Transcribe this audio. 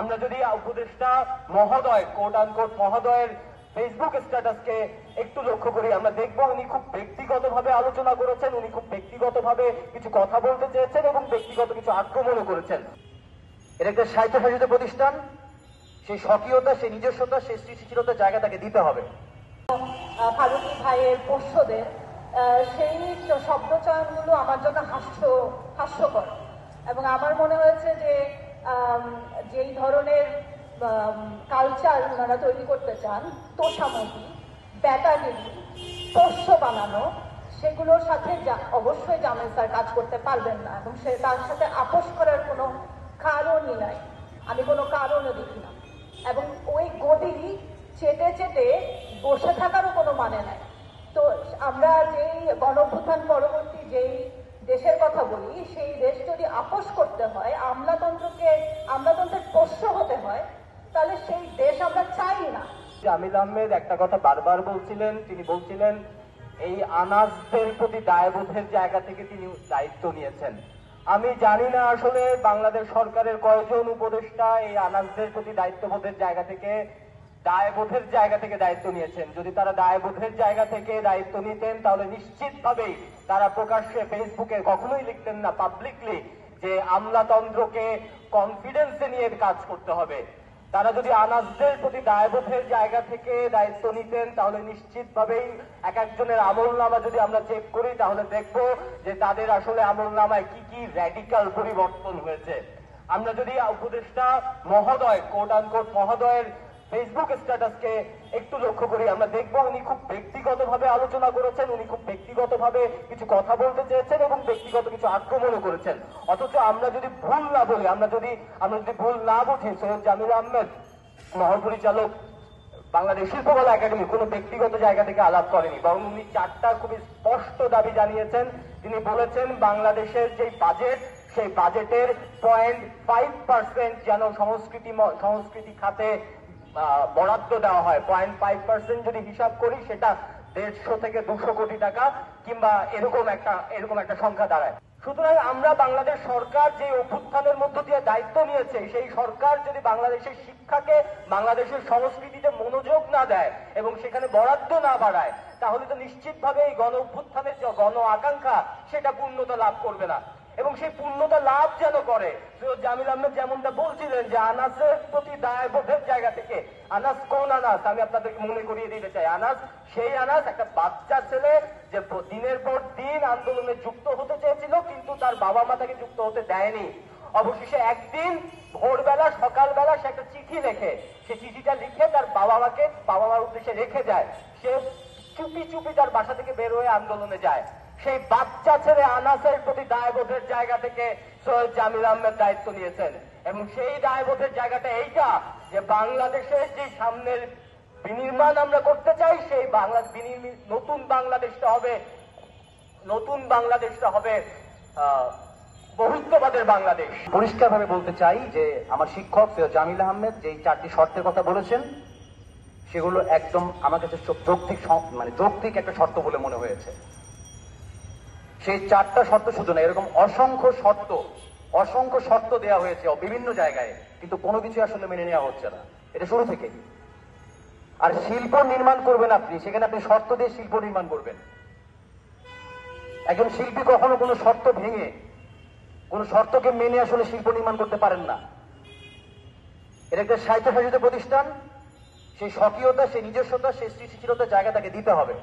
আমরা যদি উপদেষ্টা মহোদয় কোট আনকোট মহোদয়ের ফেসবুক স্ট্যাটাসকে একটু লক্ষ্য করি, আমরা দেখব উনি খুব ব্যক্তিগতভাবে আলোচনা করেছেন, উনি খুব ব্যক্তিগতভাবে কিছু কথা বলতে চেয়েছেন এবং ব্যক্তিগত কিছু আক্রমণও করেছেন। এটা একটা স্বায়ত্তশাসিত প্রতিষ্ঠান, সেই স্বকীয়তা, সেই নিজস্বতা, সেই সৃষ্টিশীলতার জায়গা তাকে দিতে হবে। ফারুকী ভাইয়ের পোষ্যদের সেই শব্দচয়নগুলো আমার জন্য হাস্যকর, এবং আমার মনে হয়েছে যে যেই ধরনের কালচার ওনারা তৈরি করতে চান, তোষামতি, ব্যাটাগিরি, পোষ্য বানানো, সেগুলোর সাথে অবশ্যই জামিল স্যার কাজ করতে পারবেন না, এবং সে তার সাথে আপোষ করার কোনো কারণই নাই, আমি কোনো কারণও দেখি না। এবং ওই গদি চেটে চেটে বসে থাকারও কোনো মানে নাই। তো আমরা যেই গণঅভ্যুত্থান পরবর্তী যেই দেশের কথা বলি, সেই দেশ যদি আপোষ করতে হয়, আমলাতন্ত্রের পোষ্য হতে হয়, তাহলে সেই দেশ আমরা চাই না। জামিল আহমেদ একটা কথা বারবার বলছিলেন, তিনি বলছিলেন এই আনাসদের প্রতি দায়বোধের জায়গা থেকে তিনি দায়িত্ব নিয়েছেন। আমি জানি না আসলে বাংলাদেশ সরকারের কয়েকজন উপদেষ্টা এই আনাসদের প্রতি দায়িত্ববোধের জায়গা থেকে দায়িত্ব নিয়েছেন। যদি তারা দায়বোধের জায়গা থেকে দায়িত্ব নিতেন তাহলে নিশ্চিতভাবেই তারা প্রকাশ্যে ফেসবুকে কখনোই লিখতেন না পাবলিকলি যে আমলাতন্ত্রকে কনফিডেন্সে নিয়ে কাজ করতে হবে। তারা যদি আনাসদের প্রতি দায়বোধের জায়গা থেকে দায়িত্ব নিতেন তাহলে নিশ্চিতভাবেই এক একজনের আমলনামা যদি আমরা চেক করি তাহলে দেখব যে তাদের আসলে আমলনামায় কি কি র্যাডিক্যাল পরিবর্তন হয়েছে। আমরা যদি উপদেষ্টা মহোদয় কোট আনকোট মহোদয়ের ফেসবুক স্ট্যাটাসকে একটু লক্ষ্য করি, আমরা দেখব উনি খুব ব্যক্তিগতভাবে আলোচনা করেছেন, উনি খুব ব্যক্তিগতভাবে কিছু কথা বলতে চেয়েছেন এবং ব্যক্তিগত কিছু আক্রমণও করেছেন। অথচ আমরা যদি ভুল না বলি, আমরা যদি ভুল না বুঝি, সৈয়দ জামিল আহমেদ মহাপরিচালক বাংলাদেশ শিল্পকলা একাডেমি কোনো ব্যক্তিগত জায়গা থেকে আলাপ করেনি, বরং উনি চারটা খুবই স্পষ্ট দাবি জানিয়েছেন। তিনি বলেছেন বাংলাদেশের যে বাজেট, সেই বাজেটের 0.5% যেন সংস্কৃতি খাতে বরাদ্দ দেওয়া হয়। 0.5% যদি হিসাব করি সেটা 150 থেকে 200 কোটি টাকা কিংবা এরকম একটা সংখ্যা দাঁড়ায়। সুতরাং আমরা বাংলাদেশ সরকার যে অভ্যুত্থানের মধ্য দিয়ে দায়িত্ব নিয়েছে, সেই সরকার যদি বাংলাদেশের শিক্ষাকে, বাংলাদেশের সংস্কৃতিতে মনোযোগ না দেয় এবং সেখানে বরাদ্দ না বাড়ায়, তাহলে তো নিশ্চিতভাবে এই গণ অভ্যুত্থানের যে গণ আকাঙ্ক্ষা সেটা পূর্ণতা লাভ করবে না। এবং সেই পূর্ণতা লাভ যেন করে, সৈয়দ জামিল আহমেদ যেমনটা বলছিলেন যে আনাসের প্রতি দায়বোধের জায়গা থেকে, আনাস কোন আনাস আমি আপনাদেরকে মনে করিয়ে দিতে চাই। আনাস সেই আনাস, একটা বাচ্চা ছেলে যে দিনের পর দিন আন্দোলনে যুক্ত হতে চেয়েছিল কিন্তু তার বাবা মা তাকে যুক্ত হতে দেয়নি। অবশেষে একদিন ভোরবেলা সকালবেলা সে একটা চিঠি লেখে, সে চিঠিটা লিখে তার বাবা মার উদ্দেশ্যে রেখে যায়। সে চুপি চুপি তার বাসা থেকে বের হয়ে আন্দোলনে যায়। সেই বাচ্চা ছেলে আনাসের প্রতি দায়বোধের জায়গা থেকে সৈয়দ জামিল আহমেদ দায়িত্ব নিয়েছেন, এবং সেই দায়বোধের জায়গাটা এইটা যে বাংলাদেশের যে সামনের বিনির্মাণ আমরা করতে চাই, সেই নতুন বাংলাদেশটা হবে বহুত্ববাদের বাংলাদেশ। পরিষ্কারভাবে বলতে চাই যে আমার শিক্ষক সৈয়দ জামিল আহমেদ যে 4টি শর্তের কথা বলেছেন সেগুলো একদম আমার কাছে যৌক্তিক একটা শর্ত বলে মনে হয়েছে। সেই 4টা শর্ত শুধু না, এরকম অসংখ্য শর্ত দেওয়া হয়েছে বিভিন্ন জায়গায়, কিন্তু কোনো কিছু আসলে মেনে নেওয়া হচ্ছে না, এটা শুরু থেকে। আর শিল্প নির্মাণ করবেন আপনি, সেখানে আপনি শর্ত দিয়ে শিল্প নির্মাণ করবেন। একজন শিল্পী কখনো কোনো শর্ত ভেঙে, কোনো শর্তকে মেনে আসলে শিল্প নির্মাণ করতে পারেন না। এটা একটা স্বায়ত্তশাসিত প্রতিষ্ঠান, সেই স্বকীয়তা, সেই নিজস্বতা, সেই সৃষ্টিশীলতার জায়গা তাকে দিতে হবে।